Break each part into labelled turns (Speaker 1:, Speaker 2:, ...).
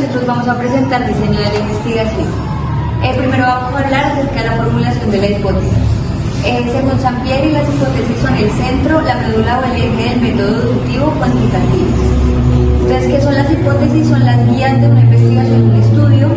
Speaker 1: nosotros vamos a presentar diseño de la investigación. Primero vamos a hablar acerca de la formulación de la hipótesis. Según Sampieri, las hipótesis son el centro, la médula o el eje del método deductivo cuantitativo. Entonces, ¿qué son las hipótesis? Son las guías de una investigación, un estudio,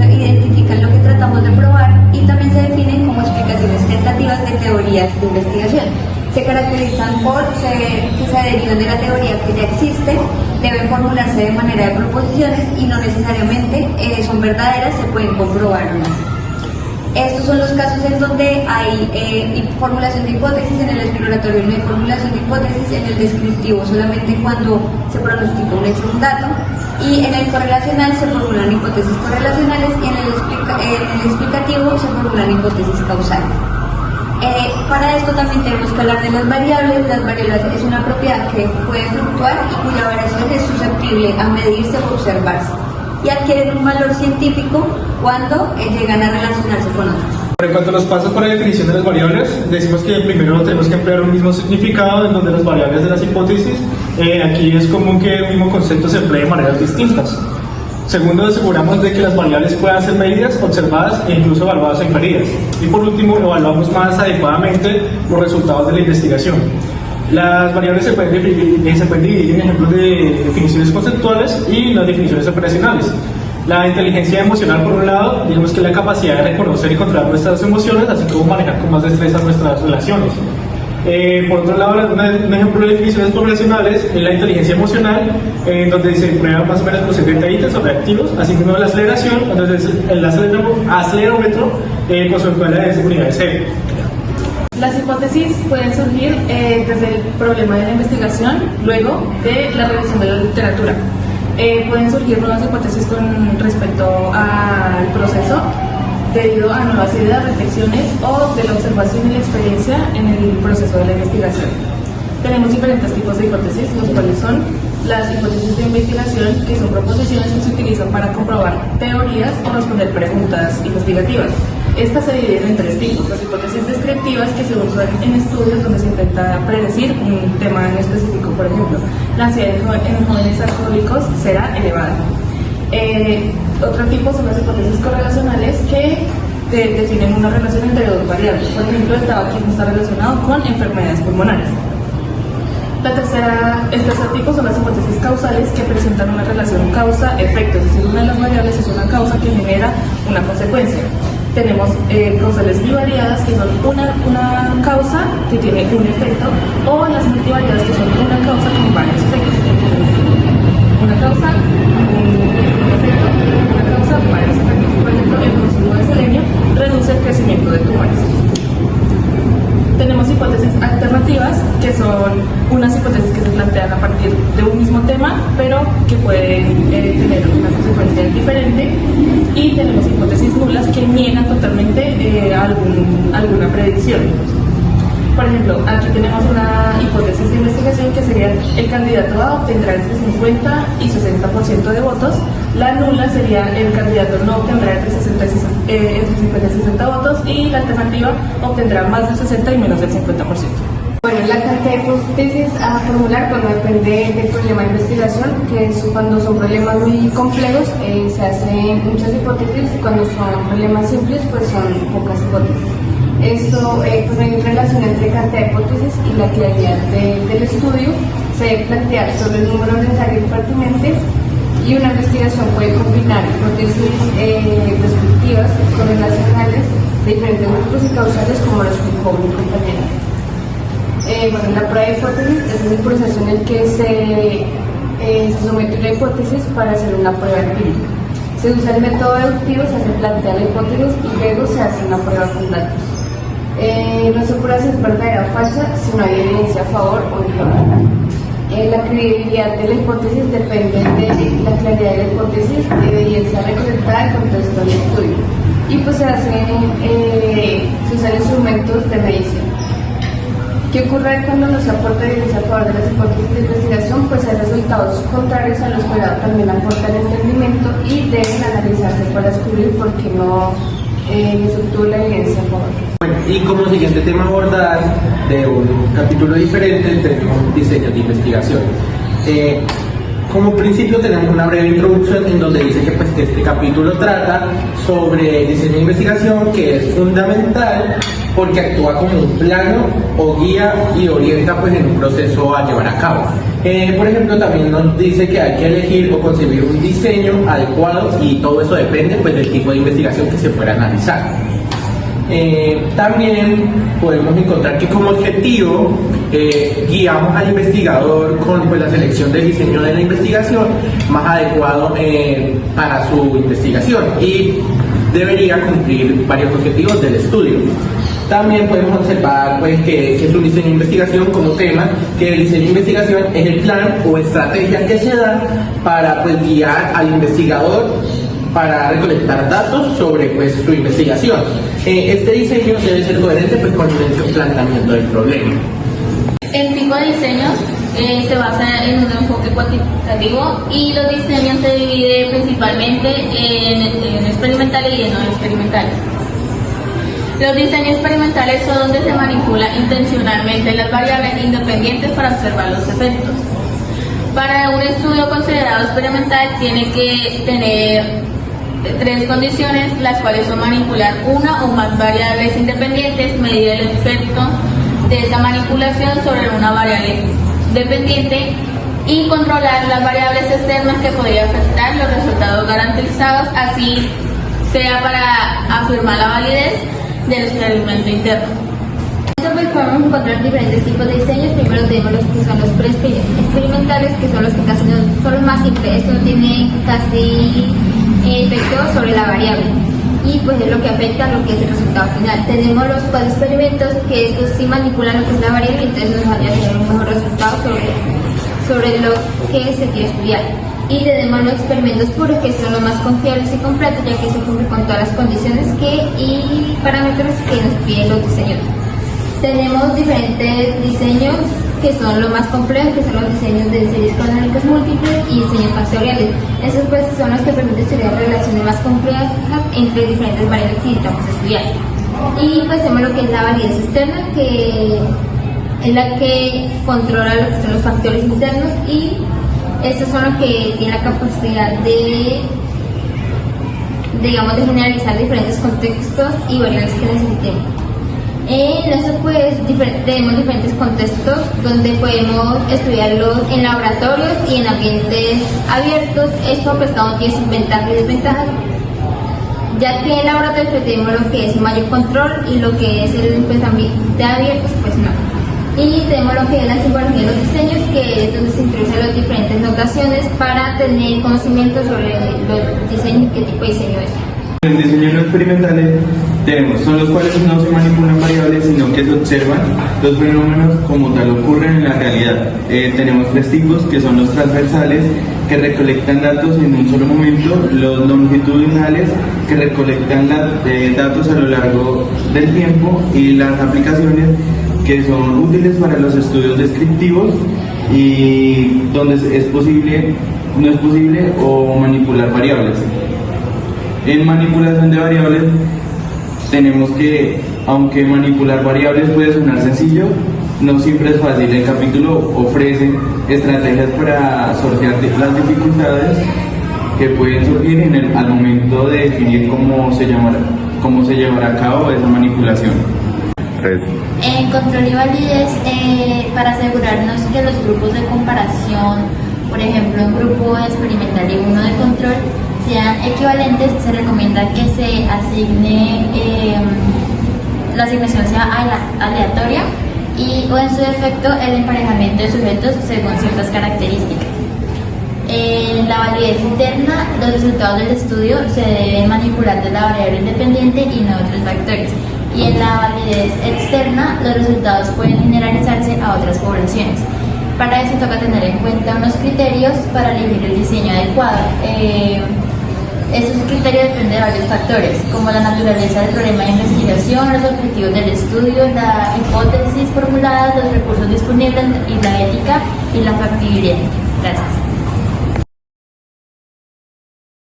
Speaker 1: identifican lo que tratamos de probar y también se definen como explicaciones tentativas de teorías de investigación. Se caracterizan por que se derivan de la teoría que ya existe, deben formularse de manera de proposiciones y no necesariamente son verdaderas, se pueden comprobar o no. Estos son los casos en donde hay formulación de hipótesis. En el exploratorio no hay formulación de hipótesis, en el descriptivo solamente cuando se pronostica un hecho o un dato, y en el correlacional se formulan hipótesis correlacionales y en el explicativo se formulan hipótesis causales. Para esto también tenemos que hablar de las variables. Las variables es una propiedad que puede fluctuar y cuya variación es susceptible a medirse o observarse, y adquieren un valor científico cuando llegan a relacionarse con otros.
Speaker 2: En cuanto a los pasos para la definición de las variables, decimos que primero tenemos que emplear un mismo significado en donde las variables de las hipótesis, aquí es común que el mismo concepto se emplee de maneras distintas. Segundo, aseguramos de que las variables puedan ser medidas, observadas e incluso evaluadas o inferidas. Y por último, evaluamos más adecuadamente los resultados de la investigación. Las variables se pueden dividir en ejemplos de definiciones conceptuales y las definiciones operacionales. La inteligencia emocional, por un lado, digamos que es la capacidad de reconocer y controlar nuestras emociones, así como manejar con más destreza nuestras relaciones. Por otro lado, un ejemplo de definiciones operacionales es la inteligencia emocional, donde se prueba más o menos los detallitos o reactivos, así como la aceleración, donde el acelerómetro con su escala de seguridad de cero.
Speaker 3: Las hipótesis pueden surgir desde el problema de la investigación, luego de la revisión de la literatura. Pueden surgir nuevas hipótesis con respecto al proceso, debido a nuevas ideas, reflexiones o de la observación y la experiencia en el proceso de la investigación. Tenemos diferentes tipos de hipótesis, los cuales son las hipótesis de investigación, que son proposiciones que se utilizan para comprobar teorías o responder preguntas investigativas. Estas se dividen en tres tipos: las hipótesis descriptivas, que se usan en estudios donde se intenta predecir un tema en específico. Por ejemplo, la ansiedad en jóvenes alcohólicos será elevada. Otro tipo son las hipótesis correlacionales, que definen una relación entre dos variables. Por ejemplo, el tabaquismo está relacionado con enfermedades pulmonares. El tercer tipo son las hipótesis causales, que presentan una relación causa-efecto, es decir, una de las variables es una causa que genera una consecuencia. Tenemos causales bivariadas, que son una causa que tiene un efecto, o las multivariadas, que son una causa con varios efectos. Una causa, un efecto, una causa, varios efectos. Por ejemplo, el consumo de selenio reduce el crecimiento de tumores. Tenemos hipótesis alternativas, que son unas hipótesis que se plantean a partir de un mismo tema, pero que pueden tener una consecuencia diferente. Y tenemos hipótesis nulas, que niegan totalmente alguna predicción. Por ejemplo, aquí tenemos una hipótesis de investigación que sería: el candidato A obtendrá entre 50 y 60% de votos. La nula sería: el candidato no obtendrá entre 50 y 60 votos, y la alternativa obtendrá más del 60 y menos del 50%.
Speaker 4: Bueno, la cantidad de hipótesis a formular depende del problema de investigación, que cuando son problemas muy complejos se hacen muchas hipótesis, y cuando son problemas simples pues son pocas hipótesis. Esto pues no hay relación entre cantidad de hipótesis y la claridad del estudio. Se debe plantear solo el número necesario y pertinente, y una investigación puede combinar hipótesis descriptivas, correlacionales, de diferentes grupos y causales, como lo explicó mi compañera. La prueba de hipótesis es el proceso en el que se somete una hipótesis para hacer una prueba empírica. Se usa el método deductivo, se plantea la hipótesis y luego se hace una prueba con datos. No se prueba si es verdadera o falsa, si no hay evidencia a favor o en contra. La credibilidad de la hipótesis depende de la claridad de la hipótesis, de evidencia recolectada y contexto del estudio. Y pues se usan instrumentos de medición. ¿Qué ocurre cuando no se aporta evidencia a favor de las hipótesis de investigación? Pues hay resultados contrarios a los que también aportan entendimiento y deben analizarse para descubrir por qué no se obtuvo la evidencia a favor.
Speaker 5: Bueno, y como siguiente tema a abordar de un capítulo diferente, tenemos diseño de investigación. Como principio tenemos una breve introducción en donde dice que, pues, que este capítulo trata sobre diseño de investigación, que es fundamental porque actúa como un plano o guía y orienta, pues, en un proceso a llevar a cabo. Por ejemplo, también nos dice que hay que elegir o concebir un diseño adecuado y todo eso depende, pues, del tipo de investigación que se fuera a analizar. También podemos encontrar que como objetivo guiamos al investigador con, pues, la selección del diseño de la investigación más adecuado para su investigación y debería cumplir varios objetivos del estudio. También podemos observar, pues, que es un diseño de investigación como tema, que el diseño de investigación es el plan o estrategia que se da para, pues, guiar al investigador para recolectar datos sobre, pues, su investigación. Este diseño debe ser coherente, pues, con el planteamiento del problema.
Speaker 6: El tipo de diseños se basa en un enfoque cuantitativo y los diseños se dividen principalmente en experimentales y en no experimentales. Los diseños experimentales son donde se manipula intencionalmente las variables independientes para observar los efectos. Para un estudio considerado experimental tiene que tener 3 condiciones, las cuales son manipular una o más variables independientes, medir el efecto de esa manipulación sobre una variable dependiente y controlar las variables externas que podrían afectar los resultados garantizados, así sea para afirmar la validez del experimento interno.
Speaker 1: Pues podemos encontrar diferentes tipos de diseños. Primero tenemos los que son los pre-experimentales, que son los que casi no, son los más simples. Esto no tiene casi efecto sobre la variable y pues es lo que afecta a lo que es el resultado final. Tenemos los experimentos, que estos sí manipulan lo que es la variable, entonces nos van a tener un mejor resultado sobre lo que se quiere estudiar. Y tenemos los experimentos puros, que son los más confiables y completos, ya que se cumplen con todas las condiciones y parámetros que nos piden los diseños. Tenemos diferentes diseños que son los más complejos, que son los diseños de series canónicas múltiples y diseños factoriales. Esos, pues, son los que permiten estudiar relaciones más complejas entre diferentes variables que necesitamos estudiar. Y pues tenemos lo que es la validez externa, que es la que controla lo que son los factores internos, y estos son los que tienen la capacidad de generalizar diferentes contextos y variables que necesitemos. En eso, pues, tenemos diferentes contextos donde podemos estudiarlos en laboratorios y en ambientes abiertos. Esto, pues, cada uno tiene sus ventajas y desventajas, ya que en laboratorios, pues, tenemos lo que es un mayor control y lo que es el, pues, ambiente abierto, pues no. Y tenemos lo que es la simbología de los diseños, que es donde se introducen las diferentes notaciones para tener conocimiento sobre los diseños y qué tipo de diseño es.
Speaker 7: En el diseño no experimentales son los cuales no se manipulan variables, sino que se observan los fenómenos como tal ocurren en la realidad. Tenemos 3 tipos, que son los transversales, que recolectan datos en un solo momento; los longitudinales, que recolectan datos a lo largo del tiempo; y las aplicaciones, que son útiles para los estudios descriptivos y donde no es posible o manipular variables. En manipulación de variables tenemos que, aunque manipular variables puede sonar sencillo, no siempre es fácil. El capítulo ofrece estrategias para sortear las dificultades que pueden surgir al momento de definir cómo se llevará a cabo esa manipulación.
Speaker 6: En control y validez, para asegurarnos que los grupos de comparación, por ejemplo un grupo experimental y uno de control, sean equivalentes, se recomienda que se asigne, la asignación sea aleatoria o en su defecto el emparejamiento de sujetos según ciertas características. En la validez interna, los resultados del estudio se deben manipular de la variable independiente y no de otros factores. Y en la validez externa, los resultados pueden generalizarse a otras poblaciones. Para eso toca tener en cuenta unos criterios para elegir el diseño adecuado. Estos criterios dependen de varios factores, como la naturaleza del problema de investigación, los objetivos del estudio, la hipótesis formulada, los recursos disponibles y la ética y la factibilidad. Gracias.